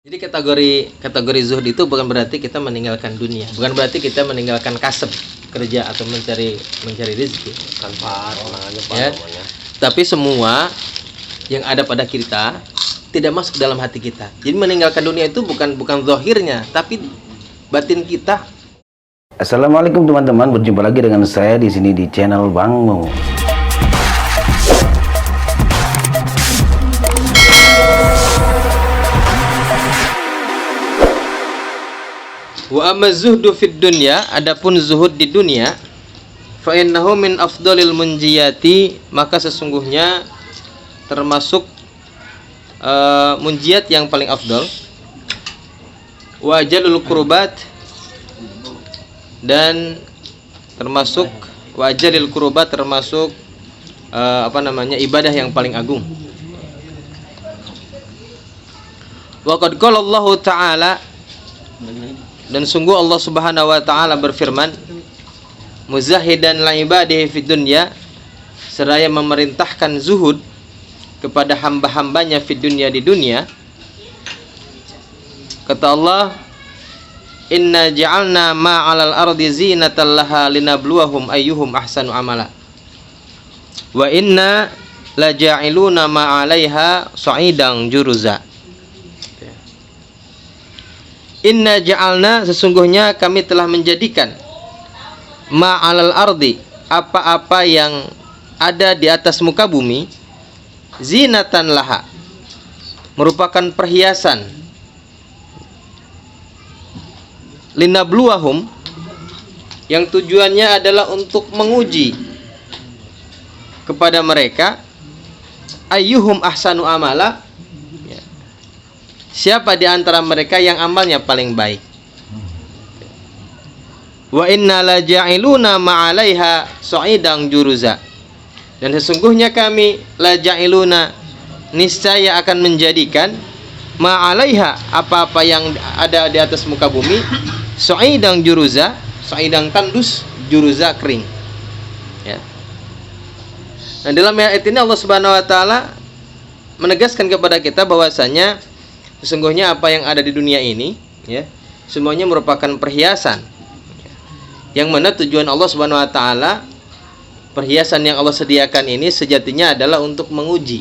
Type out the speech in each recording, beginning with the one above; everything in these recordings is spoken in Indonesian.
Jadi kategori zuhud itu bukan berarti kita meninggalkan dunia, bukan berarti kita meninggalkan kasab, kerja atau mencari rezeki. Ya. Tapi semua yang ada pada kita tidak masuk dalam hati kita. Jadi meninggalkan dunia itu bukan zahirnya, tapi batin kita. Assalamualaikum teman-teman, berjumpa lagi dengan saya di sini di channel Bang Mo. Wa amma zuhdu fid dunya, adapun zuhud di dunia, fa innahu min afdalil munjiyati, maka sesungguhnya termasuk munjiyat yang paling afdal, wa ajalul qurbat, dan termasuk wa ajalil qurbat, termasuk ibadah yang paling agung. Wa qad qala Allah Ta'ala, dan sungguh Allah Subhanahu wa Ta'ala berfirman, muzahidan li ibadihi fid dunya, seraya memerintahkan zuhud kepada hamba-hambanya fid dunya, di dunia. Kata Allah, inna ja'alna ma 'alal ardi zinatan laha linabluwahum ayyuhum ahsanu amala wa inna la ja'iluna ma 'alaiha sa'idan juruza. Inna ja'alna, sesungguhnya kami telah menjadikan ma'alal ardi, apa-apa yang ada di atas muka bumi, zinatan laha, merupakan perhiasan, linabluwahum, yang tujuannya adalah untuk menguji kepada mereka, ayyuhum ahsanu amala, siapa di antara mereka yang amalnya paling baik. Wa inna la ja'iluna ma'alaiha sa'idan juruza, dan sesungguhnya kami la ja'iluna, niscaya akan menjadikan ma'alaiha, apa-apa yang ada di atas muka bumi, sa'idan juruza, sa'idan tandus, juruza kering. Ya. Nah, dalam ayat ini Allah Subhanahu wa Ta'ala menegaskan kepada kita bahwasanya sesungguhnya apa yang ada di dunia ini, ya, semuanya merupakan perhiasan, yang mana tujuan Allah Subhanahu wa Ta'ala, perhiasan yang Allah sediakan ini sejatinya adalah untuk menguji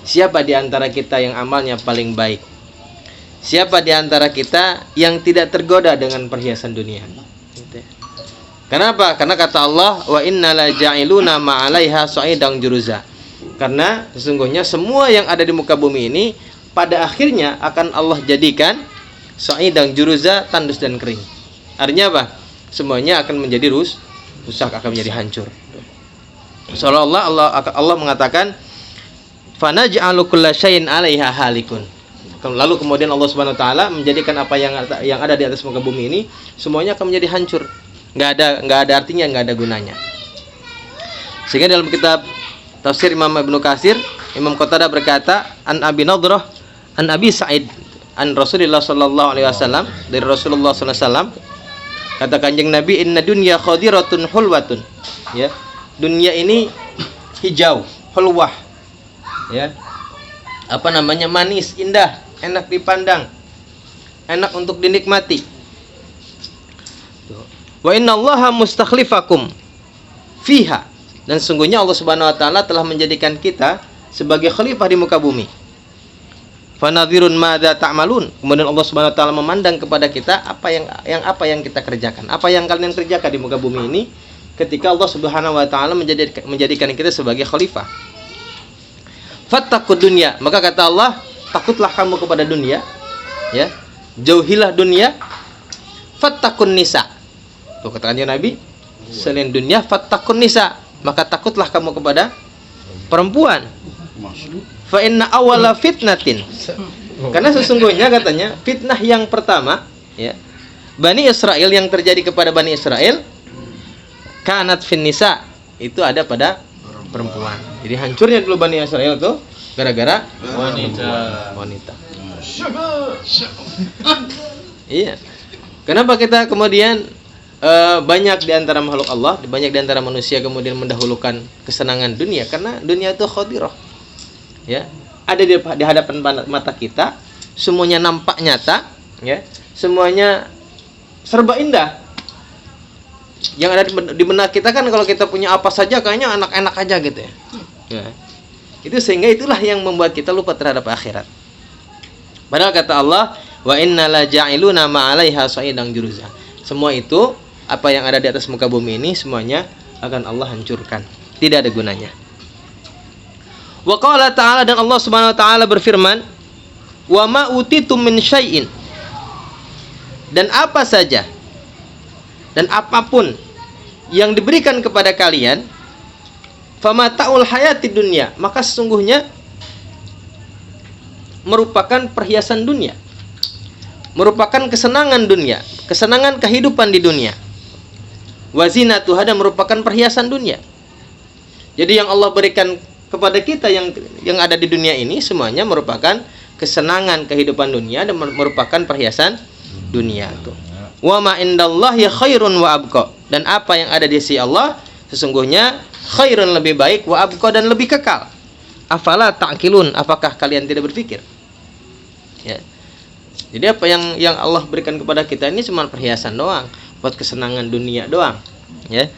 siapa di antara kita yang amalnya paling baik, siapa di antara kita yang tidak tergoda dengan perhiasan dunia. Kenapa? Karena kata Allah, wa inna la ja'iluna ma'alaiha sa'idan juruza, karena sesungguhnya semua yang ada di muka bumi ini pada akhirnya akan Allah jadikan sa'idan juruza, tandus dan kering. Artinya apa? Semuanya akan menjadi rusak, akan menjadi hancur. Seolah-olah Allah mengatakan, fanaj'alu kulla syai'in 'alaiha halikun. Lalu kemudian Allah Subhanahu wa Ta'ala menjadikan apa yang ada di atas muka bumi ini semuanya akan menjadi hancur. Enggak ada artinya, enggak ada gunanya. Sehingga dalam kitab tafsir Imam Ibnu Katsir, Imam Qatadah berkata, an Abi Nadrah an Abi Sa'id an Rasulullah sallallahu alaihi wasallam, dari Rasulullah sallallahu alaihi wasallam, kata Kanjeng Nabi, inna dunya khadiratun hulwatun, ya, dunia ini hijau, hulwah, ya, manis, indah, enak dipandang, enak untuk dinikmati. Wa innallaha mustakhlifakum fiha, dan sungguhnya Allah Subhanahu wa Ta'ala telah menjadikan kita sebagai khalifah di muka bumi. Fanadhirun madza ta'malun, kemudian Allah Subhanahu wa Ta'ala memandang kepada kita apa yang kita kerjakan, apa yang kalian kerjakan di muka bumi ini, ketika Allah Subhanahu wa Ta'ala menjadikan kita sebagai khalifah. Fattaqud dunya, maka kata Allah, takutlah kamu kepada dunia, ya, jauhilah dunia. Fattaqun nisa, tuh kata Nabi, selain dunia, fattaqun nisa, maka takutlah kamu kepada perempuan. Fa inna awwala fitnatin, karena sesungguhnya katanya fitnah yang pertama, ya, Bani Israel, yang terjadi kepada Bani Israel, kanat fin nisa, itu ada pada perempuan. Jadi hancurnya dulu Bani Israel tuh gara-gara wanita. Iya. Kenapa kita kemudian banyak di antara makhluk Allah, banyak di antara manusia kemudian mendahulukan kesenangan dunia? Karena dunia itu khadirah, ya, ada di hadapan mata kita, semuanya nampak nyata, ya, semuanya serba indah. Yang ada di benak kita kan kalau kita punya apa saja kayaknya enak-enak aja gitu ya. Ya. Itu sehingga itulah yang membuat kita lupa terhadap akhirat. Padahal kata Allah, wa inna la ja'iluna ma'alaiha sa'idan juruza. Semua itu apa yang ada di atas muka bumi ini semuanya akan Allah hancurkan. Tidak ada gunanya. Wa qala ta'ala, dan Allah Subhanahu wa taala berfirman, wa ma utitum min syai'in. Dan apa saja dan apapun yang diberikan kepada kalian, famata'ul hayatid dunya, maka sesungguhnya merupakan perhiasan dunia, merupakan kesenangan dunia, kesenangan kehidupan di dunia. Wazinatuha, dan merupakan perhiasan dunia. Jadi yang Allah berikan kepada kita yang ada di dunia ini semuanya merupakan kesenangan kehidupan dunia dan merupakan perhiasan dunia tuh. Wa ma indallahi khairun wa abqa, dan apa yang ada di sisi Allah sesungguhnya khairun, lebih baik, wa abqa, dan lebih kekal. Afala ta'qilun, apakah kalian tidak berpikir? Ya. Jadi apa yang Allah berikan kepada kita ini cuma perhiasan doang, buat kesenangan dunia doang, ya.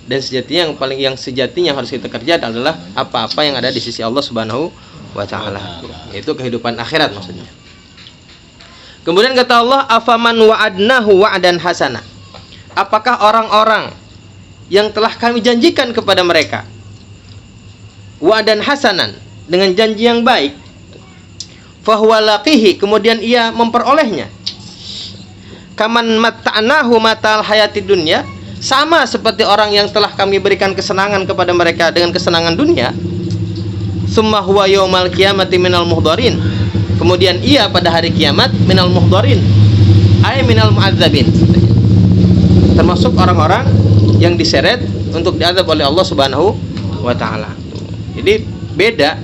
Dan sejatinya yang sejatinya harus kita kerja adalah apa-apa yang ada di sisi Allah Subhanahu wa taala, yaitu kehidupan akhirat maksudnya. Kemudian kata Allah, afaman wa'adnahu wa'dan hasana, apakah orang-orang yang telah kami janjikan kepada mereka wa'dan hasanan, dengan janji yang baik, fahuwa laqihi, kemudian ia memperolehnya, kaman matta'nahu matal hayatid dunya, sama seperti orang yang telah kami berikan kesenangan kepada mereka dengan kesenangan dunia, summa huwa yaumal qiyamati minal muhdharin, kemudian ia pada hari kiamat minal muhdharin, ay minal mu'adzabin, termasuk orang-orang yang diseret untuk diazab oleh Allah Subhanahu wa taala. Jadi beda.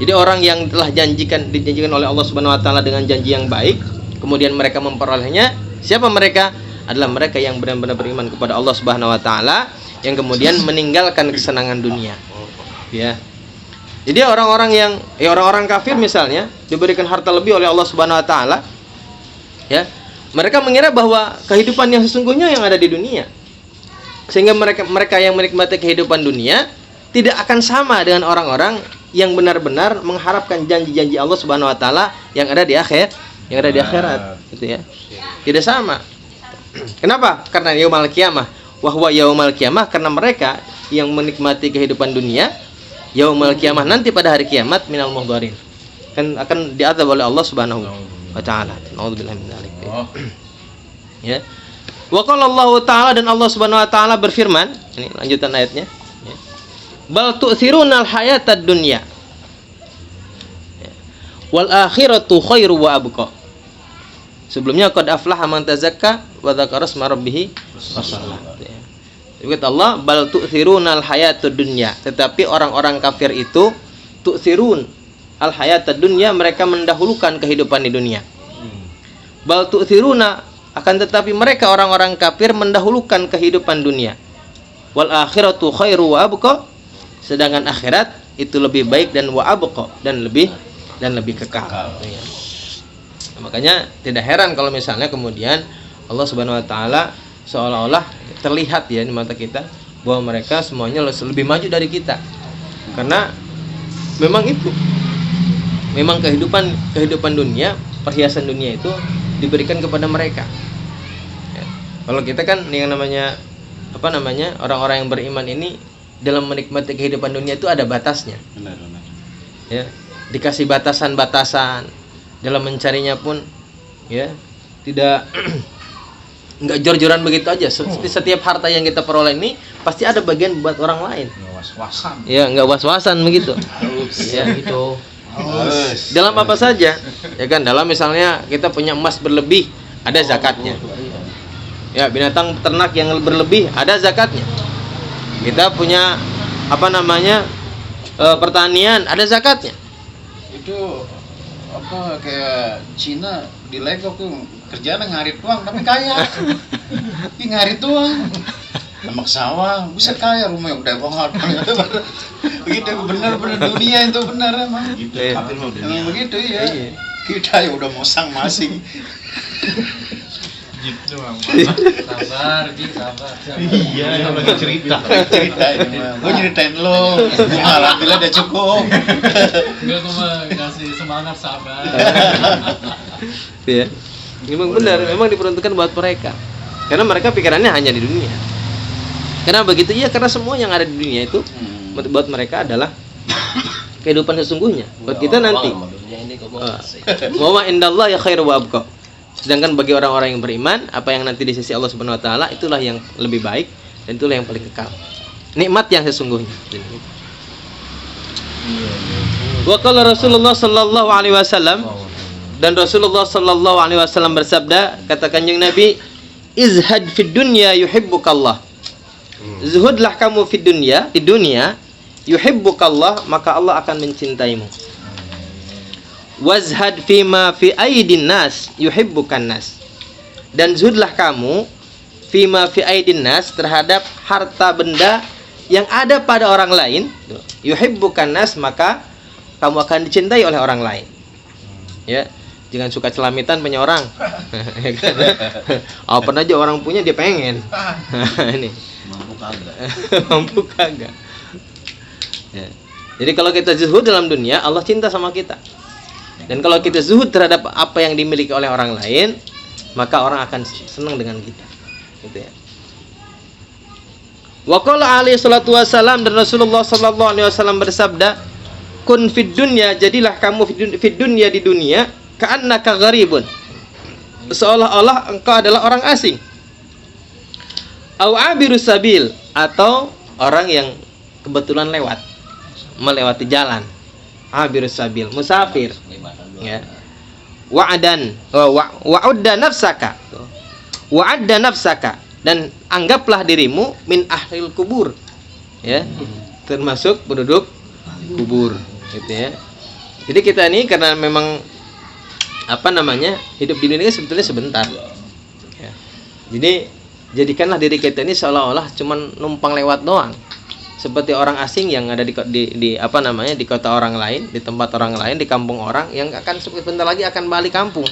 Jadi orang yang telah dijanjikan oleh Allah Subhanahu wa taala dengan janji yang baik, kemudian mereka memperolehnya, siapa mereka? Adalah mereka yang benar-benar beriman kepada Allah Subhanahu wa taala, yang kemudian meninggalkan kesenangan dunia. Ya. Jadi orang-orang kafir misalnya diberikan harta lebih oleh Allah Subhanahu wa taala, ya. Mereka mengira bahwa kehidupan yang sesungguhnya yang ada di dunia. Sehingga mereka yang menikmati kehidupan dunia tidak akan sama dengan orang-orang yang benar-benar mengharapkan janji-janji Allah Subhanahu wa taala yang ada di akhirat, gitu ya. Tidak sama. Kenapa? Karena yaumul qiyamah, wa huwa yaumul qiyamah, karena mereka yang menikmati kehidupan dunia, yaumul qiyamah, nanti pada hari kiamat, minal muhdharin, kan akan diazab oleh Allah Subhanahu wa taala. Nauzubillahi min dzalik. Ya. Wa qala Allah taala, dan Allah Subhanahu wa taala berfirman, ini lanjutan ayatnya, ya. Bal tu'thirunal hayatad dunya, ya, wal akhiratu khairu wa abqa. Sebelumnya qad aflaha man tazakka wa dzakara isma rabbih wa shalla. Kata Allah, bal tu'thirunal hayatud dunya, tetapi orang-orang kafir itu tu'thirun al hayatad dunya, mereka mendahulukan kehidupan di dunia. Bal tu'thiruna, akan tetapi mereka orang-orang kafir mendahulukan kehidupan dunia. Wal akhiratu khairu wa abqa, sedangkan akhirat itu lebih baik dan wa abqa, dan lebih kekal. Ya. Makanya tidak heran kalau misalnya kemudian Allah Subhanahu wa taala seolah-olah terlihat ya di mata kita bahwa mereka semuanya lebih maju dari kita. Karena memang itu. Memang kehidupan dunia, perhiasan dunia itu diberikan kepada mereka. Ya. Kalau kita kan yang namanya orang-orang yang beriman ini dalam menikmati kehidupan dunia itu ada batasnya. Benar. Ya, dikasih batasan-batasan. Dalam mencarinya pun ya tidak enggak jor-joran begitu aja. Setiap harta yang kita peroleh ini pasti ada bagian buat orang lain. Was-wasan. Ya, enggak was-wasan begitu. Ya gitu. Dalam apa saja? Ya kan, dalam misalnya kita punya emas berlebih, ada zakatnya. Ya, binatang ternak yang berlebih, ada zakatnya. Kita punya pertanian, ada zakatnya. Itu kayak Cina di Lego tuh kerjaan ngarit doang tapi kaya. Ngarit doang. Lemak sawah, bisa kaya, rumah yang udah banget. Begitu benar dunia itu benar emang. Gitu. Tapi mau dunia. Emang begitu ya. Kita ya udah mosang masing. Gitu bang. Sabar, Ji, sabar. Iya, yang lagi cerita. Cerita ini mah. Gue nyeritain lo. Alhamdulillah udah cukup. Enggak, gue mah kasih semangat, sabar. Ya. Memang benar, memang diperuntukkan buat mereka. Karena mereka pikirannya hanya di dunia. Karena begitu ya, karena semua yang ada di dunia itu buat mereka adalah kehidupan sesungguhnya. Buat kita nanti. Wa indallah ya khairu wa abqa. Sedangkan bagi orang-orang yang beriman, apa yang nanti di sisi Allah Subhanahu wa taala itulah yang lebih baik dan itulah yang paling kekal. Nikmat yang sesungguhnya. Wa qala Rasulullah sallallahu alaihi wasallam, dan Rasulullah sallallahu alaihi wasallam bersabda, kata Kanjeng Nabi, izhad fid dunya yuhibbukallah. Zuhudlah kamu fid dunya, di dunia, yuhibbukallah, maka Allah akan mencintaimu. Wazhad fima fi aidin nas yuhibbukan nas. Dan zuhudlah kamu fima fi aidin nas, terhadap harta benda yang ada pada orang lain, yuhibbukan nas, maka kamu akan dicintai oleh orang lain. Ya, jangan suka celamitan punya orang. Ya kan? Apa aja orang punya dia pengen. Ini Mampu kagak. mampu kagak. Ya. Jadi kalau kita zuhud dalam dunia, Allah cinta sama kita. Dan kalau kita zuhud terhadap apa yang dimiliki oleh orang lain, maka orang akan senang dengan kita. Gitu ya. Wa qala alaihi salatu wasalam, dan Rasulullah sallallahu alaihi wasallam bersabda, kun fid dunya, jadilah kamu fid dunya, di dunia, ka'annaka gharibun, seolah-olah engkau adalah orang asing. Au abirus sabil, atau orang yang kebetulan lewat, melewati jalan. Abirus sabil, musafir. Ya. Wa'adan, wa'udda nafsaka. Wa'adda nafsaka, dan anggaplah dirimu min ahlil kubur. Ya. Termasuk penduduk kubur, gitu ya. Jadi kita ini karena memang hidup di dunia sebetulnya sebentar. Ya. Jadi jadikanlah diri kita ini seolah-olah cuman numpang lewat doang. Seperti orang asing yang ada di kota orang lain, di tempat orang lain, di kampung orang, yang akan sebentar lagi akan balik kampung.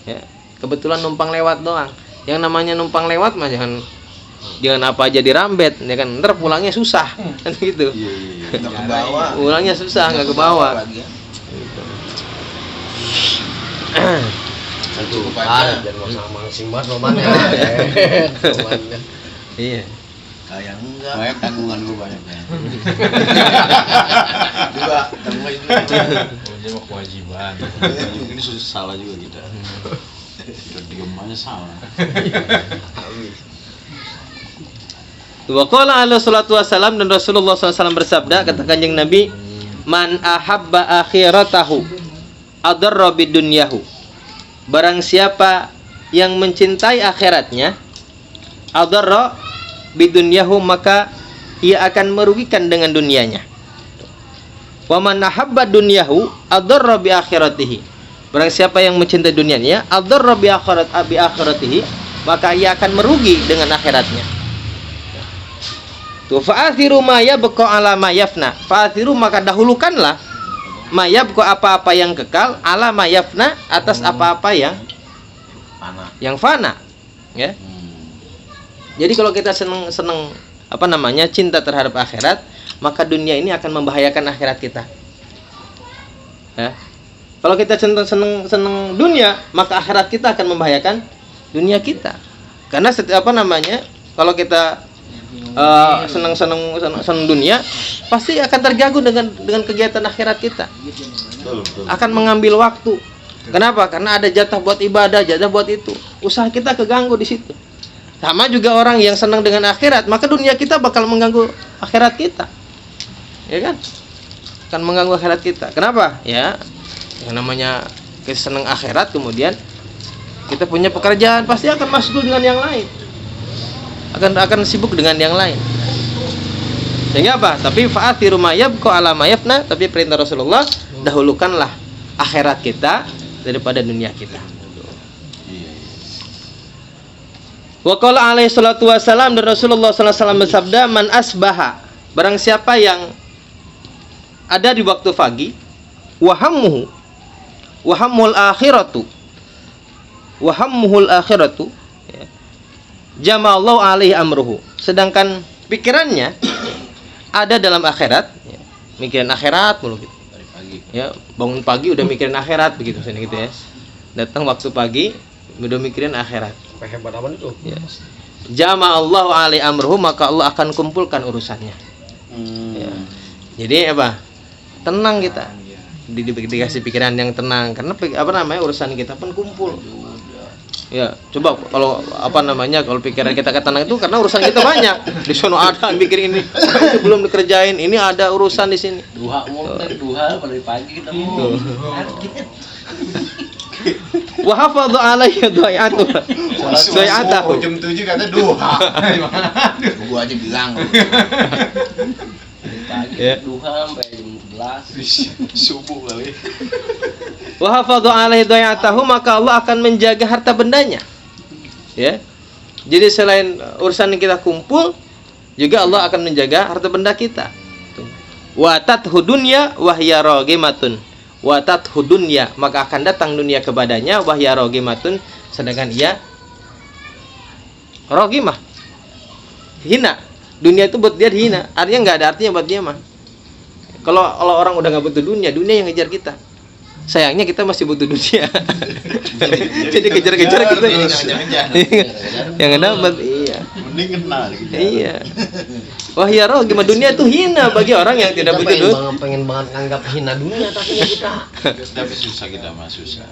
Ya. Kebetulan numpang lewat doang. Yang namanya numpang lewat mah jangan apa aja dirambet, ya kan, ntar pulangnya susah, kan gitu. Nggak ke bawah. Pulangnya susah, nggak ke bawah. Cukup aja. Iya. Kayak enggak. Kayak tanggungan gue banyak ya. Juga tanggungan juga. Dia mau kewajiban. Ini sudah salah juga kita. Udah diem aja salah. Wa qala alaihi salatu wasalam, dan Rasulullah SAW bersabda, kata Kanjeng Nabi, man ahabba akhiratahu adarra bidunyahu. Barang siapa yang mencintai akhiratnya, adarra bidunyahu, maka ia akan merugikan dengan dunianya. Wa man ahabba dunyahu adarra bi akhiratihi. Barang siapa yang mencintai dunianya, adarra bi akhiratihi, maka ia akan merugi dengan akhiratnya. Tuh, fa'athiru ma yabqa ala ma yafna. Fa'athiru, maka dahulukanlah ma yabqa, apa-apa yang kekal, ala ma yafna, atas apa-apa yang fana. Ya. Jadi kalau kita seneng cinta terhadap akhirat, maka dunia ini akan membahayakan akhirat kita. Ya. Kalau kita seneng dunia, maka akhirat kita akan membahayakan dunia kita. Karena kalau kita seneng dunia, pasti akan terganggu dengan kegiatan akhirat kita. Akan mengambil waktu. Kenapa? Karena ada jatah buat ibadah, jatah buat itu. Usaha kita keganggu di situ. Sama juga orang yang senang dengan akhirat, maka dunia kita bakal mengganggu akhirat kita. Ya kan? Akan mengganggu akhirat kita. Kenapa? Ya, yang namanya kita senang akhirat, kemudian kita punya pekerjaan, pasti akan masuk dengan yang lain. Akan sibuk dengan yang lain. Sehingga apa? Tapi fa'athiru ma yabqa ala ma yafna, tapi perintah Rasulullah, dahulukanlah akhirat kita daripada dunia kita. Wa qala alaihi salatu wasalam, dan Rasulullah sallallahu alaihi wasallam bersabda, man asbaha, barang siapa yang ada di waktu pagi, wa hammuhu, wa hammul akhiratu wa hammuhul akhiratu, ya, jama'allahu alaihi amruhu. Sedangkan pikirannya ada dalam akhirat, ya, mikirin akhirat mulu gitu. Dari pagi. Ya, bangun pagi udah mikirin akhirat begitu sini gitu ya. Datang waktu pagi udah mikirin akhirat. Hebat apa itu? Ya. Jama'allahu alaihi amruhu, maka Allah akan kumpulkan urusannya. Ya. Jadi apa? Tenang kita. Dikasih pikiran yang tenang, karena urusan kita pun kumpul. Ya, coba kalau kalau pikiran kita tenang itu karena urusan kita banyak. Di sono ada mikir ini, itu belum dikerjain, ini ada urusan di sini. Duha dari pagi kita mau. Wa hafadhu alayhi du'a'atu. Du'a'atahu. Jam 7 kata duha. Gua aja bilang. Pagi Ya. duha sampai jam 11. Subuh kali. Wa hafadhu alaihi du'a'atahu, maka Allah akan menjaga harta bendanya. Ya. Jadi selain urusan yang kita kumpul, juga Allah akan menjaga harta benda kita. Wa tathu dunya wa hiya ragimatun. Wa tathu dunya, maka akan datang dunia kepadanya, wa hiya ragimatun, sedangkan ia ragimah. Hina. Dunia itu buat dia hina. Artinya enggak ada artinya buat dia mah. Kalau orang udah enggak butuh dunia, dunia yang ngejar kita. Sayangnya kita masih butuh dunia. Jadi kejar-kejar kita. Yang dapat, iya. Mending kenal gitu. Iya. Wah ya roh, gimana dunia itu hina bagi orang yang tidak butuh dunia. Pengen banget nganggap hina dunia tapi kita. Tapi susah kita mah susah.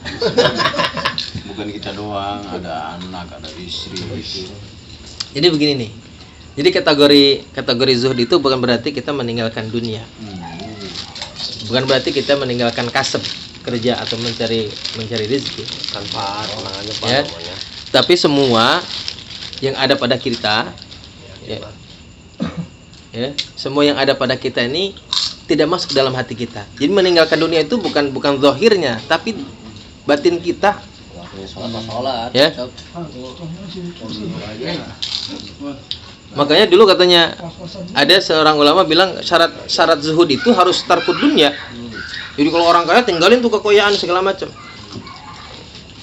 Bukan kita doang, ada anak, ada istri gitu. Jadi begini nih. Jadi kategori zuhud itu bukan berarti kita meninggalkan dunia. Bukan berarti kita meninggalkan kasab, kerja atau mencari rezeki. Tanpa tenangannya Pak Ya. namanya. Tapi semua yang ada pada kita, ya, semua yang ada pada kita ini tidak masuk dalam hati kita. Jadi meninggalkan dunia itu bukan zahirnya, tapi batin kita. Waktunya sholat. Ya. Makanya dulu katanya ada seorang ulama bilang syarat zuhud itu harus tarkud dunia. Jadi kalau orang kaya tinggalin tuh kekayaan segala macam.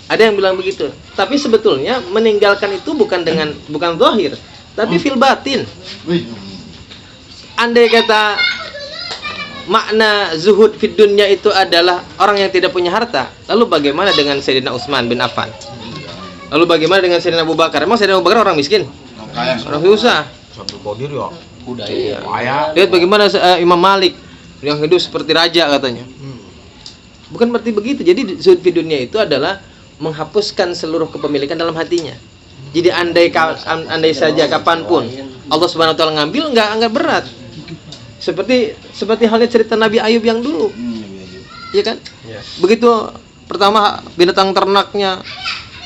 Ada yang bilang begitu. Tapi sebetulnya meninggalkan itu bukan zahir, tapi fil batin. Andai kata makna zuhud fid dunya itu adalah orang yang tidak punya harta, lalu bagaimana dengan Sayyidina Utsman bin Affan? Lalu bagaimana dengan Sayyidina Abu Bakar? Emang Sayyidina Abu Bakar orang miskin? Orang susah. Sambil kodir ya. Iya. Lihat bagaimana Imam Malik yang hidup seperti raja katanya. Bukan berarti begitu. Jadi zuhud fid dunya itu adalah menghapuskan seluruh kepemilikan dalam hatinya. Jadi andai saja kapanpun Allah Subhanahu wa taala ngambil, enggak berat. Seperti halnya cerita Nabi Ayub yang dulu. Iya kan? Begitu pertama binatang ternaknya,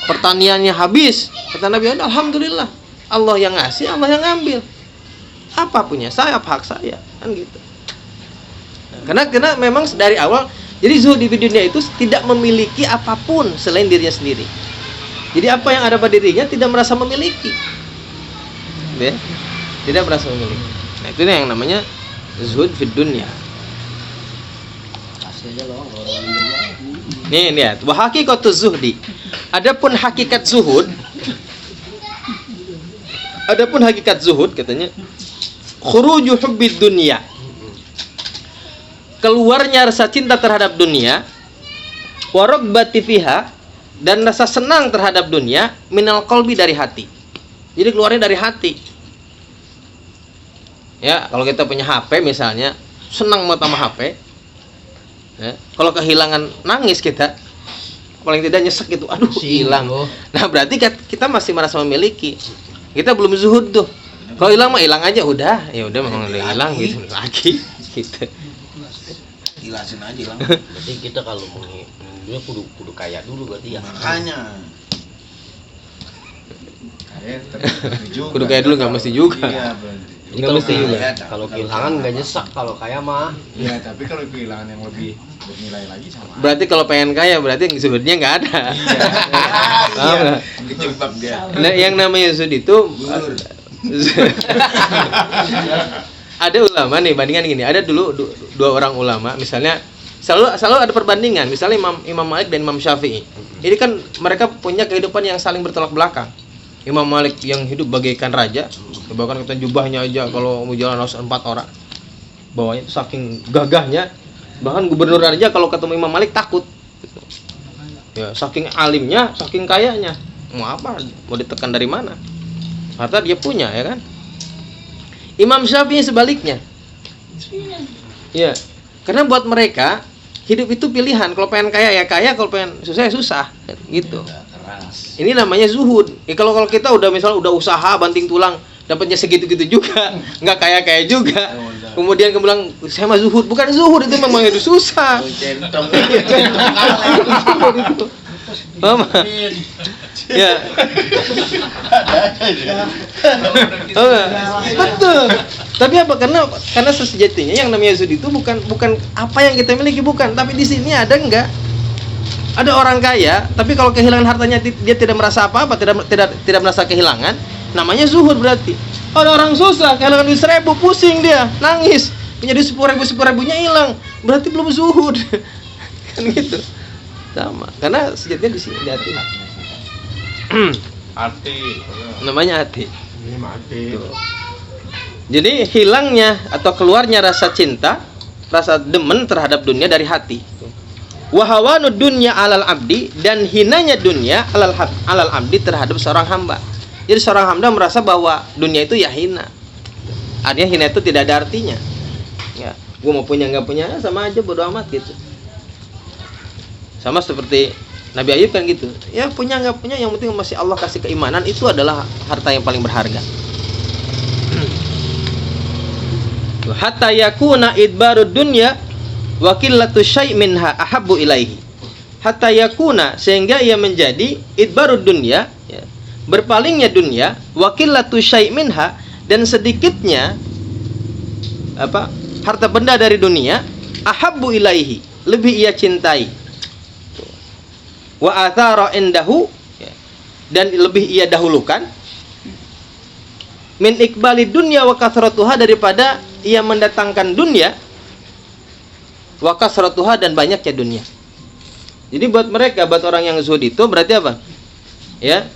pertaniannya habis, kata Nabi Ayub, alhamdulillah. Allah yang ngasih, Allah yang ngambil. Apa punya saya, hak saya, kan gitu. Nah, karena memang dari awal, jadi zuhud di dunia itu tidak memiliki apapun selain dirinya sendiri. Jadi apa yang ada pada dirinya tidak merasa memiliki. Ya? Tidak merasa memiliki. Nah, itu yang namanya zuhud fid dunya. Kasih aja loh orang Nih lihat, wa haqiqatuz zuhdi. Adapun hakikat zuhud katanya khuruju hubbid dunya. Keluarnya rasa cinta terhadap dunia, wa raghbati fiha, dan rasa senang terhadap dunia, minal qalbi, dari hati. Jadi keluarnya dari hati. Ya, kalau kita punya HP misalnya, senang banget sama HP. Ya, kalau kehilangan nangis kita, paling tidak nyesek gitu, aduh hilang. Nah berarti kita masih merasa memiliki. Kita belum zuhud tuh. Kalau hilang mah hilang aja udah, ya udah memang udah hilang gitu lagi. Gitu. Jelasin aja lah. Berarti kita kalau mau dia kudu kaya dulu berarti ya. Makanya. Kudu kaya dulu nggak mesti juga. Iya, berarti. Jadi Nggak kalau mesti juga. kalau kehilangan nggak nyesek, kalau kaya mah. Iya, tapi kalau kehilangan yang lebih bernilai lagi sama. Berarti kalau pengen kaya berarti zuhudnya nggak ada. Paham nggak? Kejebak dia. Nah, yang namanya zuhud itu ada ulama nih, bandingan gini. Ada dulu dua orang ulama, misalnya selalu ada perbandingan. Misalnya Imam Malik dan Imam Syafi'i. Ini kan mereka punya kehidupan yang saling bertolak belakang. Imam Malik yang hidup bagaikan raja, bahkan kita jubahnya aja kalau mau jalan harus 4 orang. Bawahnya itu saking gagahnya, bahkan gubernur aja kalau ketemu Imam Malik takut. Ya, saking alimnya, saking kayanya. Mau apa? Mau ditekan dari mana? Harta dia punya, ya kan? Imam Syafi'i sebaliknya. Ya, karena buat mereka hidup itu pilihan. Kalau pengen kaya ya kaya, kalau pengen susah ya susah, gitu. Ini namanya zuhud. Kalau kita udah misalnya udah usaha banting tulang, dapatnya segitu-gitu juga, nggak kaya juga. Kemudian bilang saya mah zuhud, bukan zuhud, itu memang itu susah. Mama. Ya. Betul. Tapi apa? Karena sejatinya yang namanya zuhud itu bukan apa yang kita miliki, bukan. Tapi di sini ada enggak? Ada orang kaya, tapi kalau kehilangan hartanya dia tidak merasa apa-apa, tidak merasa kehilangan, namanya zuhud berarti. Ada orang susah, kehilangan duit 1.000, pusing dia, nangis. Punya duit 10.000 hilang, berarti belum zuhud. Kan gitu. Sama. Karena sejatinya di sini di hati. Hati. Namanya hati. Ini mati. Tuh. Jadi hilangnya atau keluarnya rasa cinta, rasa demen terhadap dunia dari hati. Wa hawanud dunya alal abdi, dan hinanya dunia alal abdi terhadap seorang hamba. Jadi seorang hamba merasa bahwa dunia itu ya hina. Artinya hina itu tidak ada artinya. Ya, gua mau punya nggak punya sama aja, bodo amat gitu. Sama seperti Nabi Ayub kan gitu. Ya punya nggak punya, yang penting masih Allah kasih keimanan, itu adalah harta yang paling berharga. Hatta yakuna idbarud dunya wa qillatu syai' minha ahabbu ilaihi. Hatta yakuna, sehingga ia menjadi idbarud dunya, ya, berpalingnya dunia, wa qillatu syai' minha, dan sedikitnya harta benda dari dunia, ahabbu ilaihi, lebih ia cintai. Wa athara indahu, ya, dan lebih ia dahulukan, min iqbali dunya wa kasratuha, daripada ia mendatangkan dunia, wa kasratuha, dan banyaknya dunia. Jadi buat mereka, buat orang yang zuhud itu berarti apa? Ya,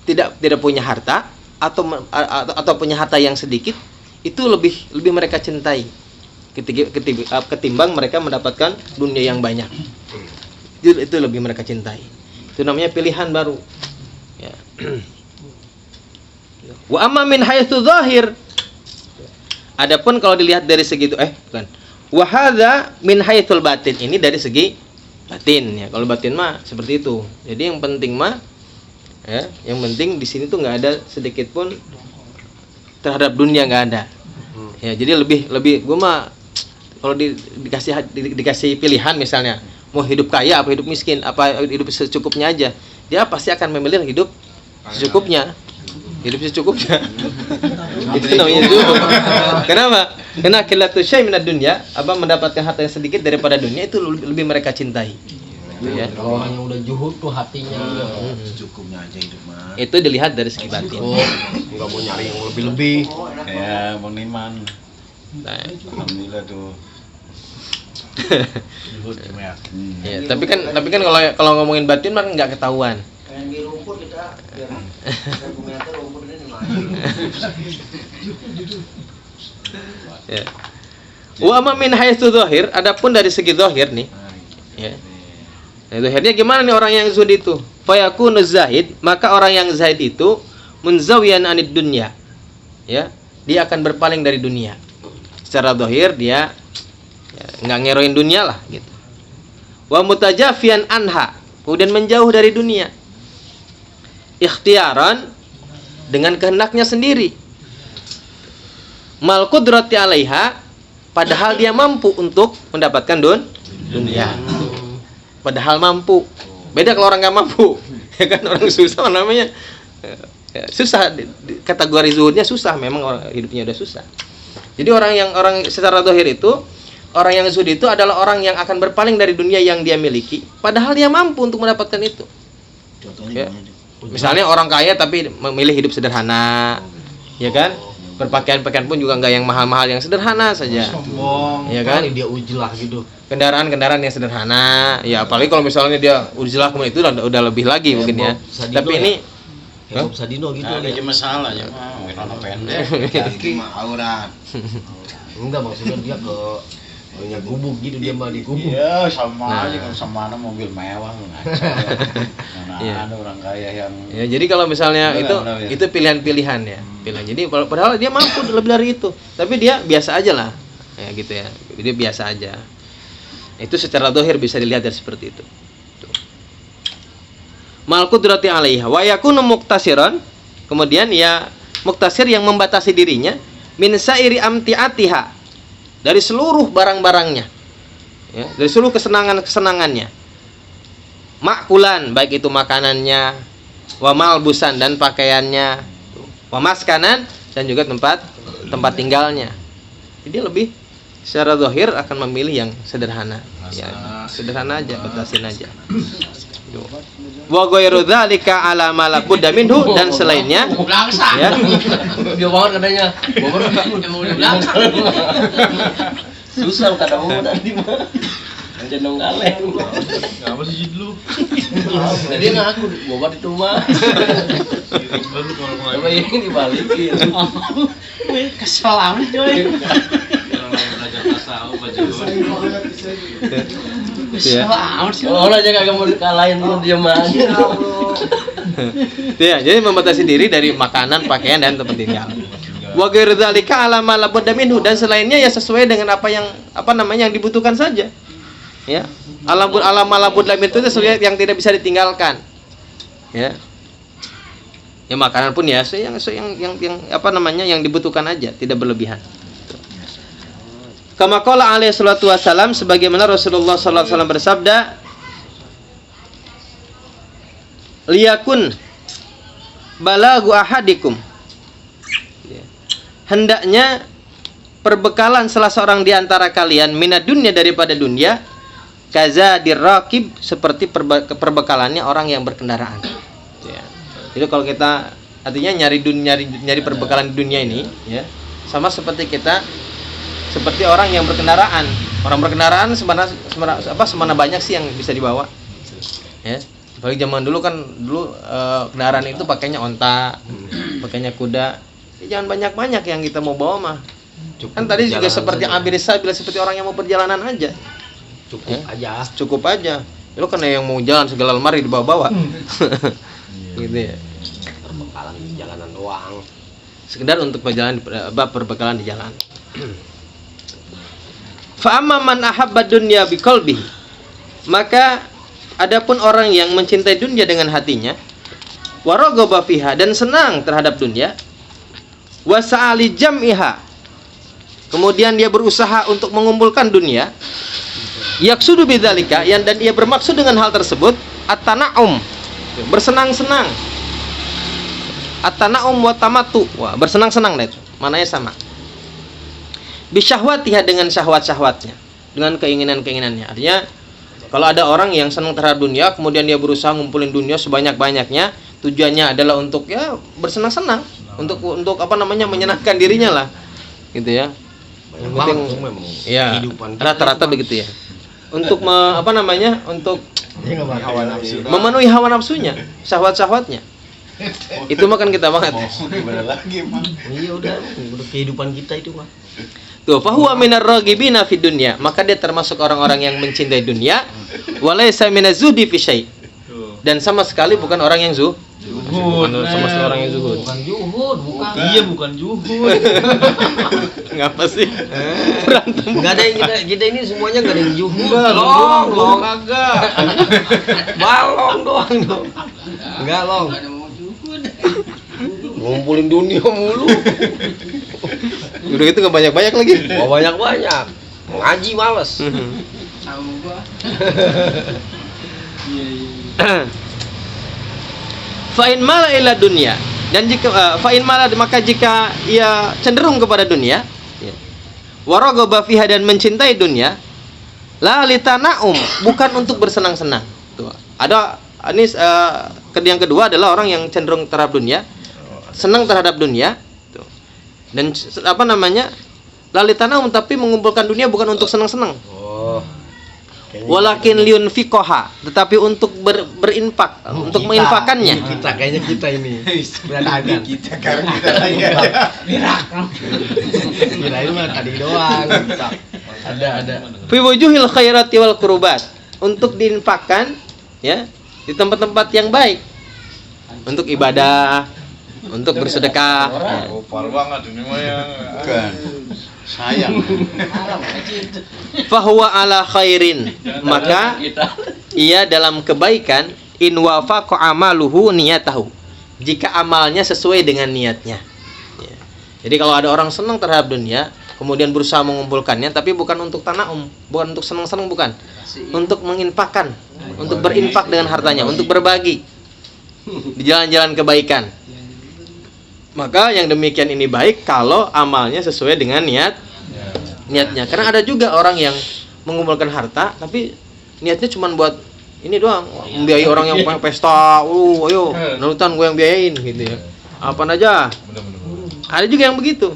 tidak punya harta atau punya harta yang sedikit, itu lebih mereka cintai ketimbang mereka mendapatkan dunia yang banyak. Itu lebih mereka cintai. Itu namanya pilihan baru. Ya. Wa amma min haitsu zahir. Adapun kalau dilihat dari segi itu bukan. Wa hadza min haitsul batin. Ini dari segi batin, ya. Kalau batin mah seperti itu. Jadi yang penting mah, ya, yang penting di sini tuh nggak ada sedikit pun terhadap dunia, nggak ada. Ya, jadi lebih gue mah kalau dikasih pilihan misalnya, mau hidup kaya apa hidup miskin, apa hidup secukupnya aja, dia pasti akan memilih hidup secukupnya. Hidup secukupnya. Itu namanya zuhud. Kenapa? Karena qillatu syai' minad dunya, mendapatkan harta yang sedikit daripada dunia, itu lebih mereka cintai. Ya. Kalau orang yang udah zuhud tuh hatinya Secukupnya aja hidup mah. Itu dilihat dari segi batin. nggak mau nyari yang lebih-lebih. Kayak Bang Niman. Nah, Alhamdulillah tuh. Zuhud ya. ya, tapi kan kalau ngomongin batin mah nggak ketahuan. Yang di rumput kita argumenter rumput ini mana? Ya. Wa amma min haitsu zahir, adapun dari segi zahir nih. Ya. Nah, zahirnya gimana nih orang yang zuhud itu? Fa yakunu zahid, maka orang yang zahid itu munzawiyan anid dunya. Ya, dia akan berpaling dari dunia. Secara zahir dia nggak ngeroin dunia lah gitu. Wa mutajafian anha, kemudian menjauh dari dunia. Ikhtiaran, dengan kehendaknya sendiri. Mal qudrati 'alaiha, padahal dia mampu untuk mendapatkan dunia. Padahal mampu. Beda kalau orang nggak mampu. Ya kan, orang susah namanya. Ya, susah, kategori zuhudnya susah, memang orang hidupnya udah susah. Jadi orang secara zahir itu, orang yang zuhud itu adalah orang yang akan berpaling dari dunia yang dia miliki, padahal dia mampu untuk mendapatkan itu. Contohnya Ya. gimana? Misalnya orang kaya tapi memilih hidup sederhana, ya kan? Berpakaian-pakaian pun juga nggak yang mahal-mahal, yang sederhana saja. Sombong. Ya kan? Kali dia ujlah gitu. Kendaraan-kendaraan yang sederhana. Ya apalagi kalau misalnya dia ujlah kemudian itu udah lebih lagi mungkin ya. Sadino Tapi ya? ini Kayak Bob Sadino gitu Ada dia. aja masalah aja mah, mungkin orang pendek. Ganti mah aurat. Enggak, maksudnya dia ke punya gubuk gitu, dia mah di gubuk. Iya, sama Nah. aja kalau sama mana mobil mewah ngaco. Mana Iya. ada orang kaya yang ya jadi kalau misalnya Benar, benar, ya. itu pilihan-pilihan ya. Pilihan. Jadi padahal dia mampu lebih dari itu, tapi dia biasa aja lah. Ya gitu ya. Dia biasa aja. Itu secara zahir bisa dilihat dari seperti itu. Mal qudrati 'alaiha wa yakunu muktasiran, kemudian ya muktasir yang membatasi dirinya min sairi amtiatiha, dari seluruh barang-barangnya, ya, dari seluruh kesenangannya, makulan, baik itu makanannya, wa malbusan, dan pakaiannya, wa maskanan, dan juga tempat tinggalnya. Jadi lebih secara zahir akan memilih yang sederhana, ya, sederhana aja, batasin aja. Wa ghairu dzalika ala ma la budda minhu, dan selainnya ya. Dia banget katanya. Mau di belakang. Susah kata mau tadi mah. Jenong galeng. Apa sih lu? Dia ngaku bobat itu mah. Baru kalau Coba ini dibalikin. Kesel amat coy. belajar tasawuf aja. Kesel amat sih. Orang aja kagak mau dikalahin lu diam aja. Ya, jadi membatasi diri dari makanan, pakaian, dan tempat tinggal. Wa ghairu dzalika ala ma la budda minhu, dan selainnya ya sesuai dengan apa yang yang dibutuhkan saja. Ya. Ala ma la budda minhu itu sesuai yang tidak bisa ditinggalkan. Ya. Ya makanan pun ya yang yang dibutuhkan aja, tidak berlebihan. Kama qala alaihi salatu wasalam, sebagaimana Rasulullah sallallahu alaihi wasallam bersabda, liyakun balagu ahadikum, hendaknya perbekalan salah seorang di antara kalian minad dunya, daripada dunia, kaza dirraqib, seperti perbekalannya orang yang berkendaraan. Ya. Jadi kalau kita artinya nyari perbekalan di dunia ini, ya, sama seperti orang yang berkendaraan. Orang berkendaraan semana banyak sih yang bisa dibawa. Ya. Apalagi zaman dulu kan kendaraan itu pakainya onta, pakainya kuda. Ya, jangan banyak-banyak yang kita mau bawa mah. Kan tadi juga seperti Abir Sabil, seperti orang yang mau perjalanan aja. Cukup aja. Lo kan yang mau jalan segala lemari dibawa-bawa. Gitu ya. Perbekalan di jalanan doang. Sekedar untuk perbekalan di jalan. Fa amma man ahabba dunya biqalbihi, maka adapun orang yang mencintai dunia dengan hatinya, wa raghaba fiha, dan senang terhadap dunia, wa sa'ali jam'iha, kemudian dia berusaha untuk mengumpulkan dunia, yaksudu bidzalika, dan ia bermaksud dengan hal tersebut at-tana'um, bersenang-senang, at-tana'um wa tamattu, bersenang-senang, mananya sama, bisyahwatiha, dengan syahwat-syahwatnya, dengan keinginan-keinginannya. Artinya kalau ada orang yang senang terhadap dunia, kemudian dia berusaha ngumpulin dunia sebanyak-banyaknya, tujuannya adalah untuk ya bersenang-senang, untuk menyenangkan dirinya lah, gitu ya. Yang penting, ya, rata-rata begitu ya. Untuk untuk memenuhi hawa nafsunya, syahwat-syahwatnya. Itu mah kan kita banget. gimana lagi mah. Iya udah kehidupan kita itu mah. Tuh, fahuwa minar raghibina fid dunya, maka dia termasuk orang-orang yang mencintai dunia, walaysa minaz-zuhdi fi syai', dan sama sekali bukan orang yang zuhud. Sama sekali orang yang zuhud. Bukan juhud, bukan. Iya, bukan juhud. Ngapa sih? Berantem. Enggak ada yang kita ini semuanya enggak ada yang juhud. Long kagak. Balong doang dong. Enggak, Long. Ngumpulin dunia mulu. Udah gitu nggak banyak-banyak lagi. Wah, banyak-banyak. Ngaji males. Sama gua. Fa'in mala ila dunia, dan jika fa'in mala, maka jika ia cenderung kepada dunia, ya, waraghaba fiha, dan mencintai dunia, la litana'um, bukan untuk bersenang-senang. Tuh. Ada ini yang kedua adalah orang yang cenderung terhadap dunia, senang terhadap dunia, tuh, Dan apa namanya? Lalitanahum, tapi mengumpulkan dunia bukan untuk senang-senang. Oh. Walakin liunfiqoha, tetapi untuk berinfak, untuk menginfakannya. Kita kayaknya kita ini beradakan. Kita karena kita lagi ada. Kirain mah tadi doang. Ada. Fi wujuhil khairati wal qurubat, untuk diinfakkan ya di tempat-tempat yang baik. Untuk ibadah, untuk bersedekah. Opal banget ini mah yang bukan. Sayang. Fahuwa ala khairin, maka ia dalam kebaikan. In wafaqa amaluhu niyatahu, jika amalnya sesuai dengan niatnya ya. Jadi kalau ada orang senang terhadap dunia kemudian berusaha mengumpulkannya, tapi bukan untuk tanaum, bukan untuk senang-senang, bukan, untuk menginfakkan, untuk berinfak dengan hartanya, untuk berbagi di jalan-jalan kebaikan, maka yang demikian ini baik kalau amalnya sesuai dengan niatnya. Karena ada juga orang yang mengumpulkan harta tapi niatnya cuma buat ini doang, membiayai orang yang pesta, ayo narutan gue yang biayain gitu ya, apa aja. Ada juga yang begitu.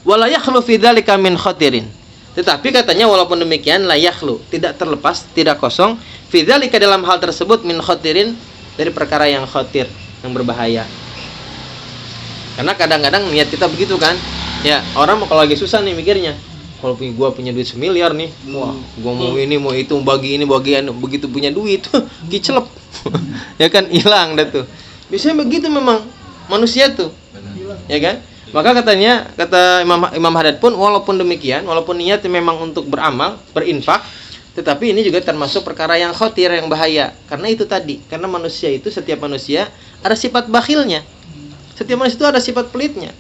Wala yakhlu fi dzalika min khatirin, tetapi katanya walaupun demikian la yakhlu, tidak terlepas, tidak kosong fi dzalika, dalam hal tersebut, min khatirin, dari perkara yang khatir, yang berbahaya. Karena kadang-kadang niat kita begitu kan ya, orang kalau lagi susah nih mikirnya, kalau gua punya duit 1 miliar nih, wah gua mau ini mau itu, bagi ini bagi anu, begitu punya duit kicelep ya kan, hilang dah tuh. Biasanya begitu memang manusia tuh ya kan. Maka kata Imam Haddad pun, walaupun demikian, walaupun niat memang untuk beramal, berinfak, tetapi ini juga termasuk perkara yang khatir, yang bahaya. Karena itu tadi, karena manusia itu, setiap manusia ada sifat bakhilnya, setiap manusia itu ada sifat pelitnya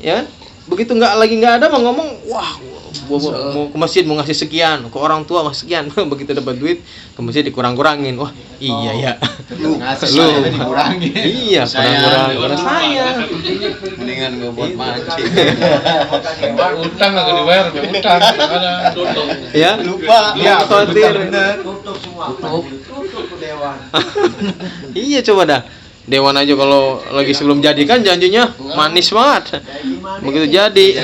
ya kan? Begitu nggak ada mau ngomong, wah mau ke masjid mau ngasih sekian, ke orang tua ngasih sekian. Begitu dapat duit ke masjid dikurang-kurangin, wah iya ya Lu dikurangi. iya kurang-kurang karena saya Mendingan gue buat mancing. Utang nggak dibayar, utang ada tutup. ya Lupa. ya khawatir. Iya, coba dah Dewan aja kalau lagi sebelum jadi kan janjinya manis banget. Begitu jadi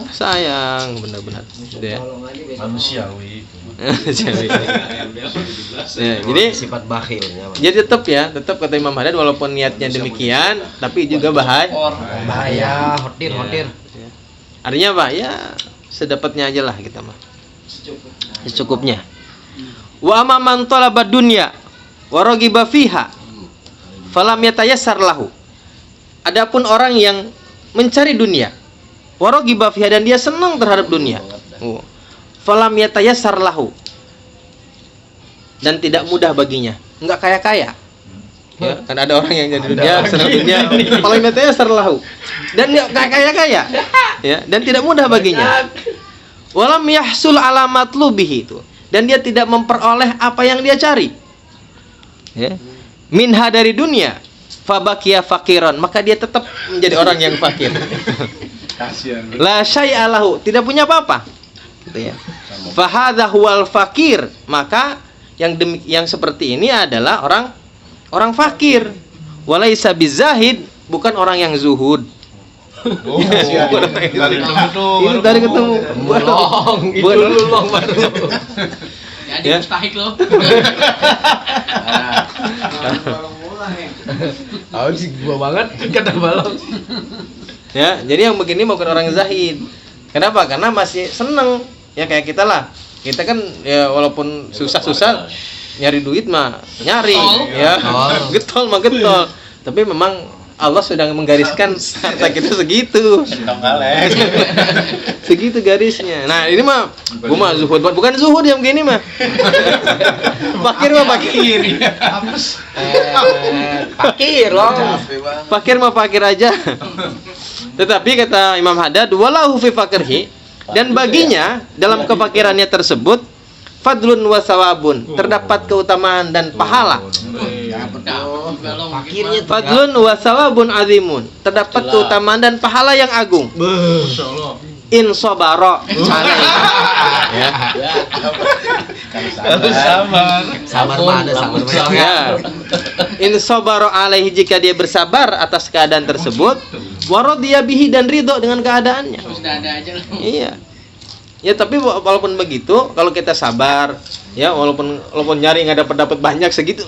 sayang benar-benar gitu ya. Manusiawi. Ya, jadi sifat bakhilnya. jadi tetap kata Imam Haddad, walaupun niatnya demikian tapi juga Bahaya, hotir. Artinya apa? Ya sedapatnya aja lah kita mah. Secukupnya. Wa amma man talaba dunya wa ragiba fiha falam yatayassar lahu. Adapun orang yang mencari dunia, wa ragiba fiha, dan dia senang terhadap dunia. Falam yatayassar lahu, dan tidak mudah baginya, enggak kaya-kaya. Ya, kan ada orang yang jadi dunia, senang dunia, falam yatayassar lahu, dan enggak kaya-kaya. Ya, dan tidak mudah baginya. Walam yahsul ala matlubihi, itu, dan dia tidak memperoleh apa yang dia cari. Ya. Minha, dari dunia, fabakia fakiran, maka dia tetap menjadi orang yang fakir. Kasihan. La syai'a lahu, tidak punya apa-apa. Gitu ya. Fahadha huwal fakir, maka yang seperti ini adalah orang fakir. Walaisa bizahid, bukan orang yang zuhud. Ini dari ketemu. Belum, itu belum baru. Jadi Ya. mustahik lo. Tahu sih gua banget kata balong. Ya, jadi yang begini bukan orang zahid. Kenapa? Karena masih seneng. Ya kayak kita lah. Kita kan ya walaupun susah-susah nyari duit mah nyari, ya. Getol mah getol. Tapi memang Allah sudah menggariskan harta kita segitu. Segitu garisnya. Nah, ini mah gua mah zuhud, bukan zuhud yang begini mah. Fakir mah fakir. Fakir loh. Fakir mah fakir aja. Tetapi kata Imam Haddad, walahu fi fakirhi, dan baginya dalam kefakirannya tersebut fadlun wa sawabun, terdapat keutamaan dan pahala. Fakirnya Fadlun wa sawabun azimun, terdapat keutamaan dan pahala yang agung. In sabara alaihi. Ya. sabar mah ada sabar mah. Ya. In sabara alaihi, jika dia bersabar atas keadaan tersebut, Wa radiya bihi, dan ridho dengan keadaannya. Sudah ada aja loh. Iya. Ya tapi walaupun begitu, kalau kita sabar, ya walaupun nyari nggak dapat banyak, segitu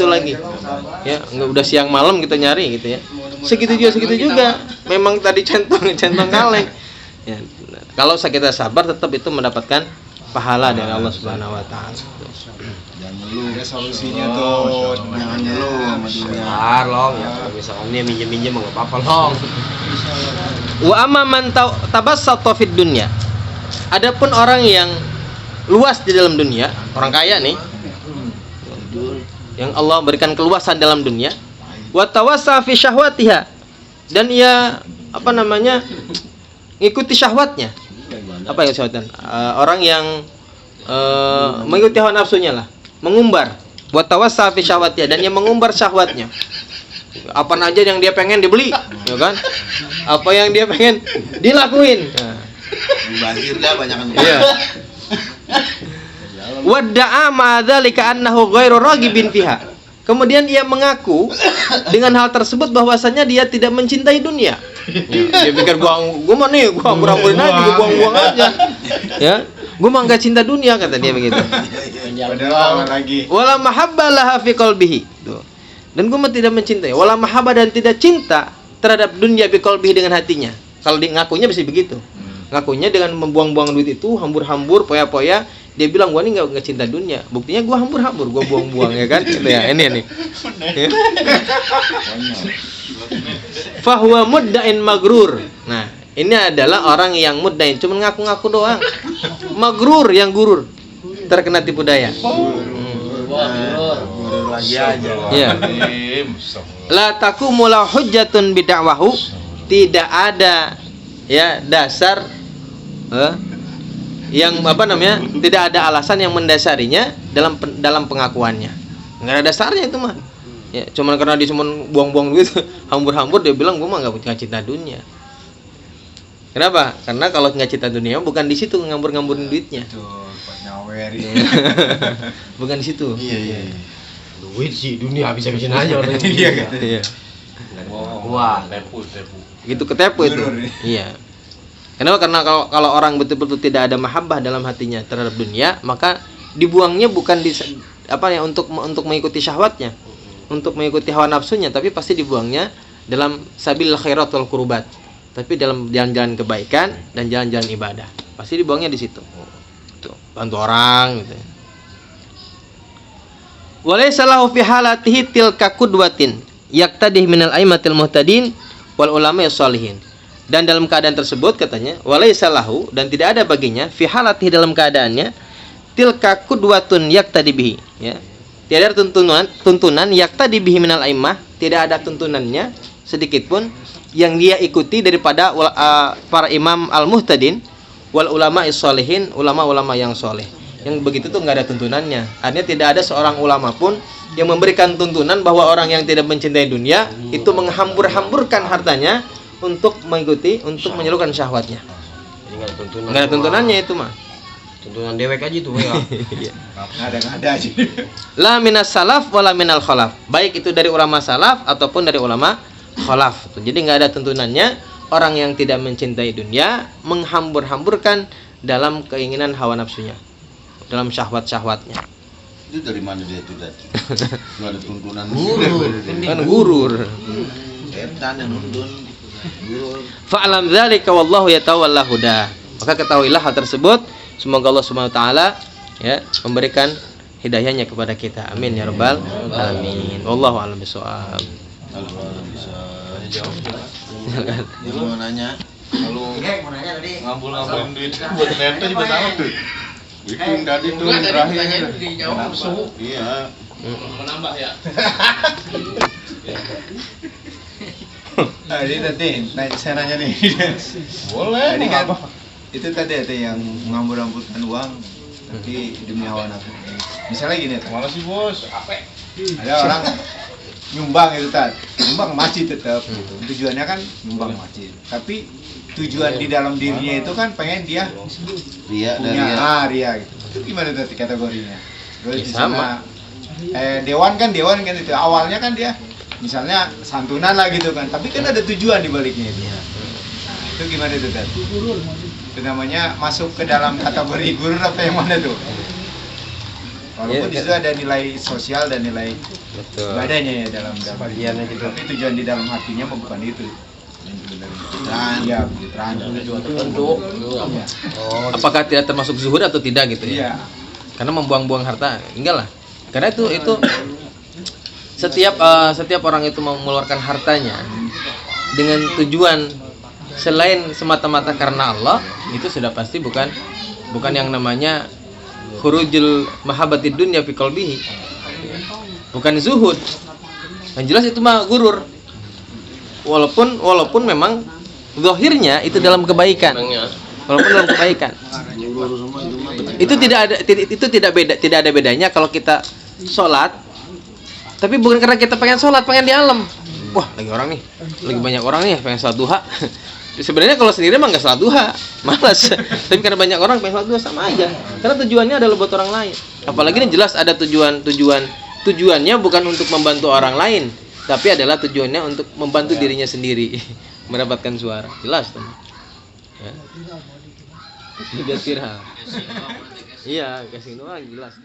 lagi, ya nggak udah siang malam kita nyari gitu ya, segitu juga. Memang tadi centong kaleng. Ya, kalau kita sabar, tetap itu mendapatkan pahala dari Allah Subhanahu Wa Taala. Jangan ngeluh. Ada solusinya tuh. Jangan ngeluh sama dunia. Bentar long ya, kalau misalkan dia minjem nggak apa-apa long. Wa amma man tabassata fid dunya. Adapun orang yang luas di dalam dunia, orang kaya nih, yang Allah berikan keluasan dalam dunia, wa tawassa fi syahwatiha, dan ia ngikuti syahwatnya. Apa ya syahwatan? Orang yang mengikuti hawa nafsunya lah, mengumbar. Wa tawassa fi syahwatiha, dan ia mengumbar syahwatnya. Apa aja yang dia pengen dibeli, ya kan? Apa yang dia pengen dilakuin. Banjir dah banyakan. Iya. Wadda'a ma'adzalika annahu ghairu raghibin fiha. Kemudian ia mengaku dengan hal tersebut bahwasanya dia tidak mencintai dunia. Ya, dia pikir gua ngurang-ngurin aja, gua buang-buang aja. Ya, gua mah enggak cinta dunia, kata dia begitu. Padahal lagi. Wala mahabba laha fi qalbihi. Tuh. Dan gua mah tidak mencintai. Wala mahabba, dan tidak cinta terhadap dunia bi qalbihi, dengan hatinya. Kalau dia ngakunya bisa begitu. Ngakunya dengan membuang-buang duit itu, hambur-hambur, poya-poya, dia bilang gua nih nggak cinta dunia. Buktinya gua hambur-hambur, gua buang-buang, ya kan? Gitu ya, ini. Ya. Fahuwa mudda'in magrur. Nah, ini adalah orang yang muddain, cuma ngaku-ngaku doang. Magrur, yang gurur, terkena tipu daya. Gurur lagi aja. Iya. La taqumu la hujjatun bid'awahu, tidak ada ya dasar yang tidak ada alasan yang mendasarinya dalam pengakuannya. Nggak ada dasarnya itu mah. Ya, cuman karena dia cuma buang-buang duit, hambur-hambur, dia bilang gua mah nggak cinta dunia. Kenapa? Karena kalau nggak cinta dunia bukan di situ ngambur-ngamburin duitnya. Tuh, buat nyawer. Bukan di situ. Iya. Duit sih dunia habis-habisin aja orang. Iya kan. Iya. Wah, Tepu. Gitu ketepu itu. Iya. Kenapa? Karena kalau orang betul-betul tidak ada mahabbah dalam hatinya terhadap dunia, maka dibuangnya bukan untuk mengikuti syahwatnya, untuk mengikuti hawa nafsunya, tapi pasti dibuangnya dalam sabil khairat wal qurbat, tapi dalam jalan-jalan kebaikan dan jalan-jalan ibadah. Pasti dibuangnya di situ. Tuh, bantu orang gitu. Walaysa lahu fi halatihi tilka qudwatin yaqtadih minal aimatil muhtadin wal ulama sholihin. Dan dalam keadaan tersebut katanya walaysa lahu, dan tidak ada baginya fi halatihi, dalam keadaannya, tilka qudwatun yaqtadi bihi, ya. Tidak ada tuntunan yaqtadi bihi minal aimah, tidak ada tuntunannya sedikit pun yang dia ikuti daripada para imam al-muhtadin wal ulama sholihin, ulama-ulama yang soleh. Yang begitu tuh nggak ada tuntunannya. Artinya tidak ada seorang ulama pun yang memberikan tuntunan bahwa orang yang tidak mencintai dunia itu menghambur-hamburkan hartanya untuk mengikuti, untuk menyalurkan syahwatnya. Jadi nggak ada tuntunan. Nggak ada tuntunannya itu mah. Tuntunan dewek aja tuh ya. Ada aja. La minas salaf wala minal khalaf. Baik itu dari ulama salaf ataupun dari ulama khalaf. Jadi nggak ada tuntunannya orang yang tidak mencintai dunia menghambur-hamburkan dalam keinginan hawa nafsunya, dalam syahwat-syahwatnya. Itu dari mana dia itu tadi? Nggak ada tuntunan. Kan gurur. Setan yang nuntun. Gurur. Fa'lam dzalika wallahu yatawalla huda. Maka ketahuilah hal tersebut, semoga Allah Subhanahu wa taala ya memberikan hidayahnya kepada kita. Amin ya rabbal alamin. Wallahu a'lam bishawab. Dia mau nanya. Kalau Mau nanya tadi. ngambul-ngambulin duit buat neto juga sama tuh. Itu yang tadi tuh yang Tadi terakhir. pertanyaan dijawab nafsu. Iya. Mau nambah ya? Nah, ini nanti saya nanya nih. Boleh. Tadi kan itu tadi ada yang menghambur-hamburkan uang tapi demi hawa nafsu. Misalnya gini, Tat. Mana sih bos? Ada orang nyumbang itu Tat, nyumbang masjid tetap. Tujuannya kan nyumbang masjid. Tapi tujuan di dalam dirinya itu kan pengen dia Ria dan punya Ria. ria gitu. Itu gimana tadi kategorinya? Terus Ya, di sama. sana, dewan kan itu awalnya kan dia misalnya santunan lah gitu kan, tapi kan ada tujuan di baliknya itu. Nah, itu gimana itu Tat? Itu namanya masuk ke dalam kategori gurur apa yang mana tuh? Walaupun di situ ada nilai sosial dan nilai Betul. ibadahnya ya dalam Bagiannya gitu. tapi tujuan di dalam hatinya mah bukan itu. Yang sebenarnya pencitraan, ya pencitraan. Tujuan tertentu. Iya. Apakah tidak termasuk zuhud atau tidak gitu ya? Iya. Karena membuang-buang harta, enggak lah. Karena itu setiap orang itu mau mengeluarkan hartanya dengan tujuan selain semata-mata karena Allah, itu sudah pasti bukan yang namanya khurujul mahabbatid dunya fi qalbihi. Bukan zuhud. Yang jelas itu mah gurur. Walaupun memang zahirnya itu dalam kebaikan. Walaupun dalam kebaikan. Itu tidak ada bedanya kalau kita sholat, tapi bukan karena kita pengen sholat, pengen di alam. Wah, lagi banyak orang nih pengen sholat duha. Sebenarnya kalau sendiri emang nggak sholat duha, malas. Tapi karena banyak orang pengen sholat duha, sama aja. Karena tujuannya adalah buat orang lain. Apalagi ini jelas ada tujuannya bukan untuk membantu orang lain, tapi adalah tujuannya untuk membantu dirinya sendiri mendapatkan suara. Jelas tuh. Ya. Biar viral. Iya, kasih doang jelas.